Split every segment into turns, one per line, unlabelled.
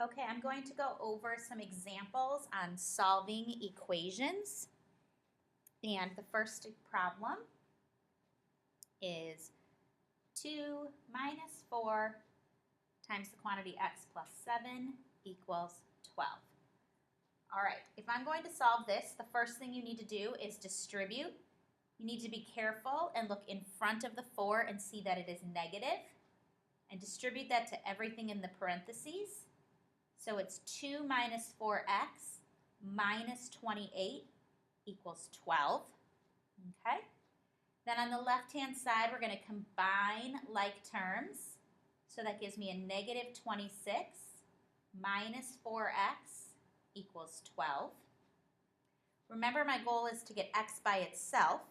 Okay, I'm going to go over some examples on solving equations. And the first problem is 2 minus 4 times the quantity x plus 7 equals 12. All right, if I'm going to solve this, the first thing you need to do is distribute. You need to be careful and look in front of the 4 and see that it is negative, and distribute that to everything in the parentheses. So it's 2 minus 4x minus 28 equals 12. Okay? Then on the left-hand side, we're going to combine like terms. So that gives me a negative 26 minus 4x equals 12. Remember, my goal is to get x by itself.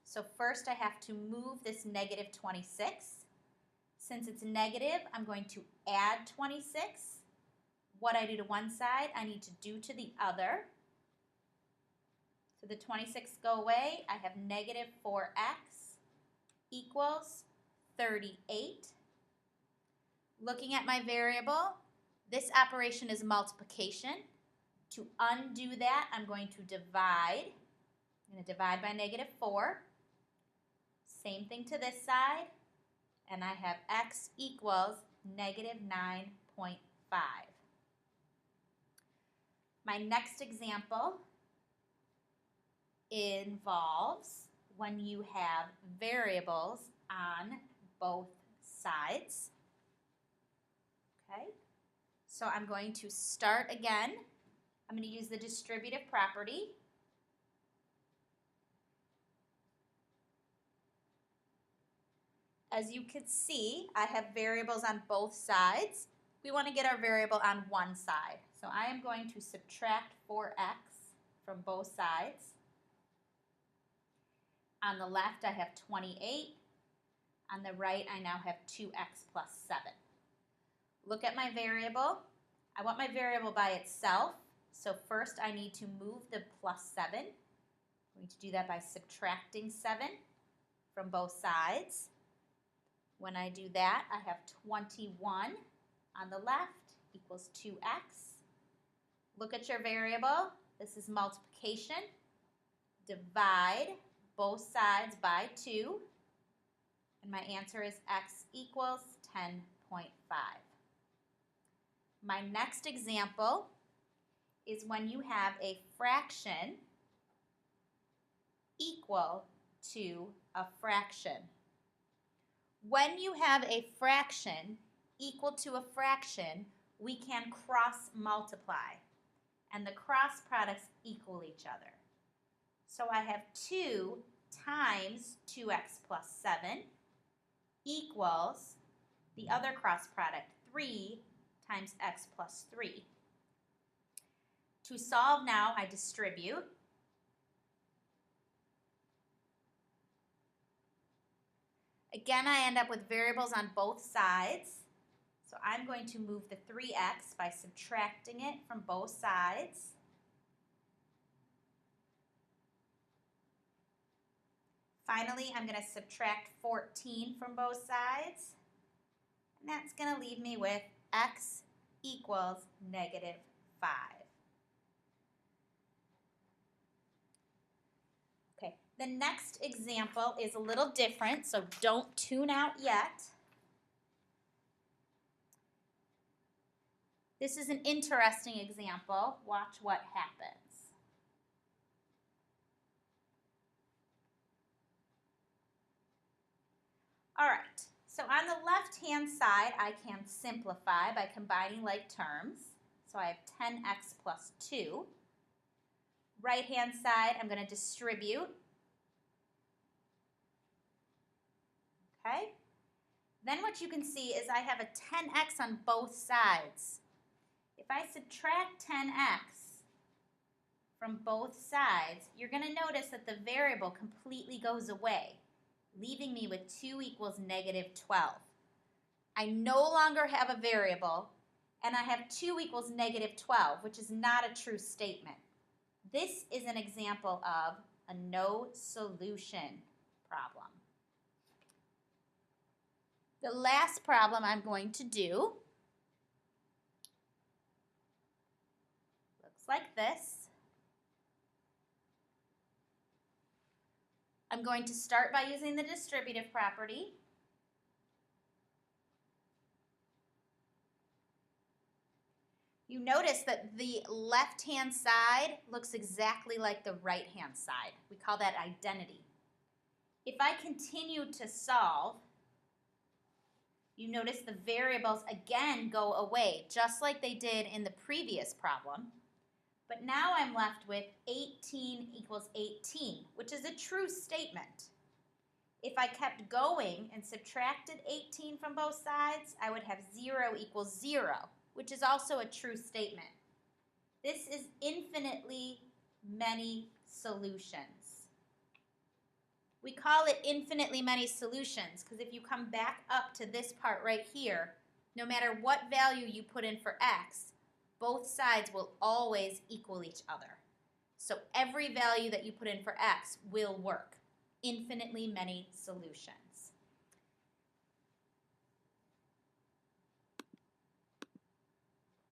So first I have to move this negative 26. Since it's negative, I'm going to add 26. What I do to one side, I need to do to the other. So the 26 go away. I have negative 4x equals 38. Looking at my variable, this operation is multiplication. To undo that, I'm going to divide. I'm going to divide by negative 4. Same thing to this side. And I have x equals negative 9.5. My next example involves when you have variables on both sides. Okay, so I'm going to start again. I'm going to use the distributive property. As you can see, I have variables on both sides. We want to get our variable on one side. So I am going to subtract 4x from both sides. On the left, I have 28. On the right, I now have 2x plus 7. Look at my variable. I want my variable by itself. So first, I need to move the plus 7. I'm going to do that by subtracting 7 from both sides. When I do that, I have 21 on the left equals 2x. Look at your variable. This is multiplication. Divide both sides by 2. And my answer is x equals 10.5. My next example is when you have a fraction equal to a fraction. When you have a fraction equal to a fraction, we can cross multiply, and the cross products equal each other. So I have 2 times 2x plus 7 equals the other cross product, 3 times x plus 3. To solve now, I distribute. Again, I end up with variables on both sides. So I'm going to move the 3x by subtracting it from both sides. Finally, I'm going to subtract 14 from both sides. And that's going to leave me with x equals negative 5. Okay, the next example is a little different, so don't tune out yet. This is an interesting example. Watch what happens. All right, so on the left-hand side, I can simplify by combining like terms. So I have 10x plus 2. Right-hand side, I'm going to distribute. Okay? Then what you can see is I have a 10x on both sides. If I subtract 10x from both sides, you're going to notice that the variable completely goes away, leaving me with 2 equals negative 12. I no longer have a variable, and I have 2 equals negative 12, which is not a true statement. This is an example of a no solution problem. The last problem I'm going to do looks like this. I'm going to start by using the distributive property. You notice that the left-hand side looks exactly like the right-hand side. We call that identity. If I continue to solve, you notice the variables again go away, just like they did in the previous problem. But now I'm left with 18 equals 18, which is a true statement. If I kept going and subtracted 18 from both sides, I would have 0 equals 0, which is also a true statement. This is infinitely many solutions. We call it infinitely many solutions because if you come back up to this part right here, no matter what value you put in for x, both sides will always equal each other. So every value that you put in for x will work. Infinitely many solutions.